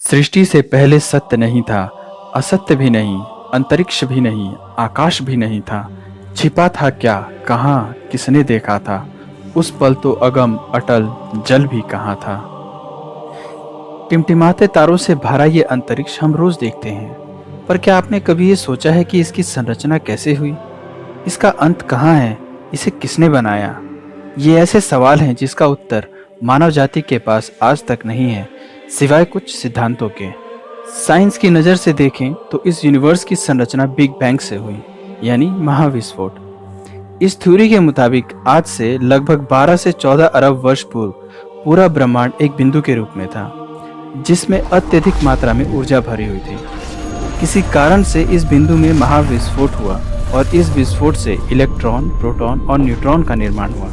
सृष्टि से पहले सत्य नहीं था, असत्य भी नहीं, अंतरिक्ष भी नहीं, आकाश भी नहीं था। छिपा था क्या, कहाँ, किसने देखा था? उस पल तो अगम अटल जल भी कहाँ था। टिमटिमाते तारों से भरा ये अंतरिक्ष हम रोज देखते हैं, पर क्या आपने कभी ये सोचा है कि इसकी संरचना कैसे हुई? इसका अंत कहाँ है? इसे किसने बनाया? ये ऐसे सवाल हैं जिसका उत्तर मानव जाति के पास आज तक नहीं है, सिवाय कुछ सिद्धांतों के। साइंस की नज़र से देखें तो इस यूनिवर्स की संरचना बिग बैंग से हुई, यानी महाविस्फोट। इस थ्योरी के मुताबिक आज से लगभग 12 से 14 अरब वर्ष पूर्व पूरा ब्रह्मांड एक बिंदु के रूप में था, जिसमें अत्यधिक मात्रा में ऊर्जा भरी हुई थी। किसी कारण से इस बिंदु में महाविस्फोट हुआ और इस विस्फोट से इलेक्ट्रॉन, प्रोटॉन और न्यूट्रॉन का निर्माण हुआ।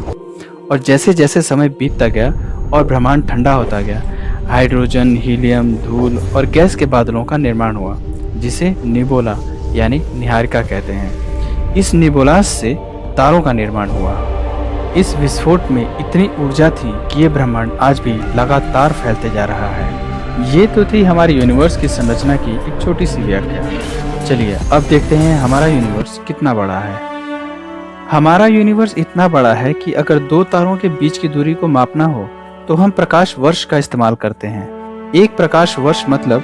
और जैसे जैसे समय बीतता गया और ब्रह्मांड ठंडा होता गया, हाइड्रोजन, हीलियम, धूल और गैस के बादलों का निर्माण हुआ, जिसे निबोला यानी निहारिका कहते हैं। इस निबोलास से तारों का निर्माण हुआ। इस विस्फोट में इतनी ऊर्जा थी कि ये ब्रह्मांड आज भी लगातार फैलते जा रहा है। ये तो थी हमारे यूनिवर्स की संरचना की एक छोटी सी व्याख्या। चलिए अब देखते हैं हमारा यूनिवर्स कितना बड़ा है। हमारा यूनिवर्स इतना बड़ा है कि अगर दो तारों के बीच की दूरी को मापना हो तो हम प्रकाश वर्ष का इस्तेमाल करते हैं। एक प्रकाश वर्ष मतलब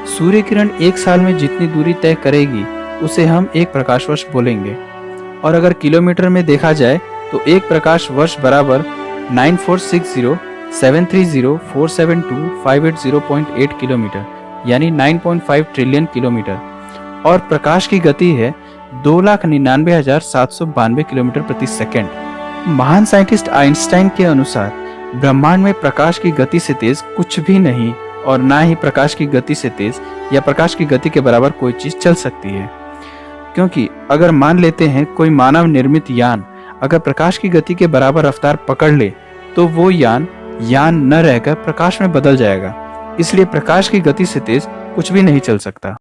सूर्य किरण एक साल में जितनी दूरी तय करेगी उसे हम एक प्रकाश वर्ष बोलेंगे। और अगर किलोमीटर में देखा जाए तो एक प्रकाश वर्ष बराबर 946073047258 किलोमीटर, यानी 9.5 ट्रिलियन किलोमीटर। और प्रकाश की गति है 2,99,792 किलोमीटर प्रति सेकंड। महान साइंटिस्ट आइंस्टाइन के अनुसार ब्रह्मांड में प्रकाश की गति से तेज कुछ भी नहीं, और ना ही प्रकाश की गति से तेज या प्रकाश की गति के बराबर कोई चीज चल सकती है। क्योंकि अगर मान लेते हैं कोई मानव निर्मित यान अगर प्रकाश की गति के बराबर रफ्तार पकड़ ले तो वो यान न रहकर प्रकाश में बदल जाएगा। इसलिए प्रकाश की गति से तेज कुछ भी नहीं चल सकता।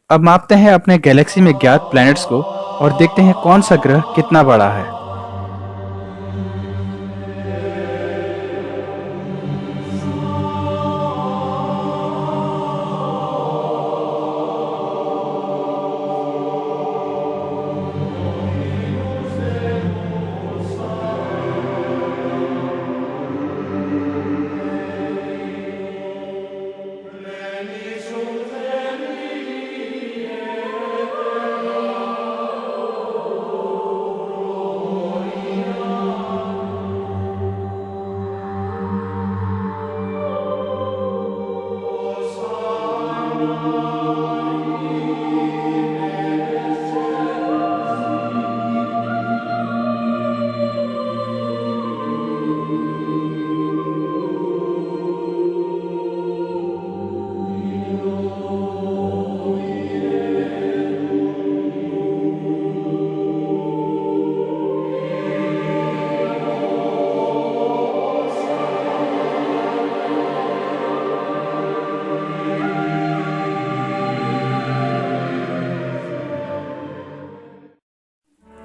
अब मापते हैं अपने गैलेक्सी में ज्ञात प्लैनेट्स को और देखते हैं कौन सा ग्रह कितना बड़ा है।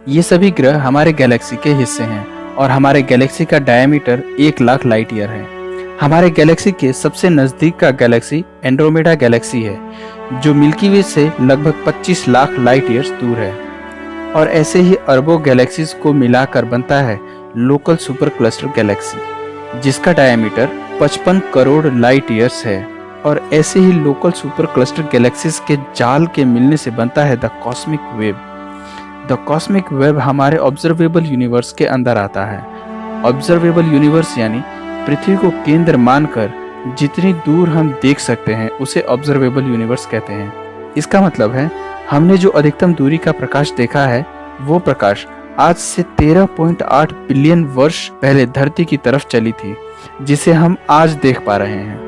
ये सभी ग्रह हमारे गैलेक्सी के हिस्से हैं और हमारे गैलेक्सी का डायमीटर 1,00,000 लाइट ईयर है। हमारे गैलेक्सी के सबसे नजदीक का गैलेक्सी एंड्रोमेडा गैलेक्सी है, जो मिल्की वे से लगभग 25 लाख लाइट ईयर्स दूर है। और ऐसे ही अरबों गैलेक्सीज को मिलाकर बनता है लोकल सुपर क्लस्टर गैलेक्सी, जिसका डायमीटर 55 करोड़ लाइट ईयर्स है। और ऐसे ही लोकल सुपर क्लस्टर गैलेक्सीज के जाल के मिलने से बनता है the cosmic web. The cosmic web हमारे ऑब्जर्वेबल यूनिवर्स के अंदर आता है। ऑब्जर्वेबल यूनिवर्स यानी पृथ्वी को केंद्र मानकर जितनी दूर हम देख सकते हैं उसे ऑब्जर्वेबल यूनिवर्स कहते हैं। इसका मतलब है हमने जो अधिकतम दूरी का प्रकाश देखा है वो प्रकाश आज से 13.8 बिलियन वर्ष पहले धरती की तरफ चली थी, जिसे हम आज देख पा रहे हैं।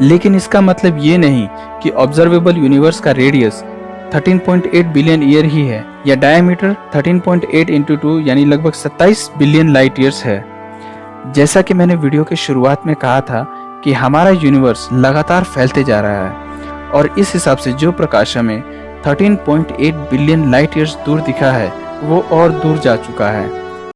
लेकिन इसका मतलब ये नहीं कि ऑब्जर्वेबल यूनिवर्स का रेडियस 13.8 बिलियन ईयर ही है या डायमीटर 13.8 इंटू 2 यानी लगभग 27 बिलियन लाइट ईयर्स है। जैसा कि मैंने वीडियो के शुरुआत में कहा था कि हमारा यूनिवर्स लगातार फैलते जा रहा है और इस हिसाब से जो प्रकाश हमें 13.8 बिलियन लाइट ईयर्स दूर दिखा है वो और दूर जा चुका है।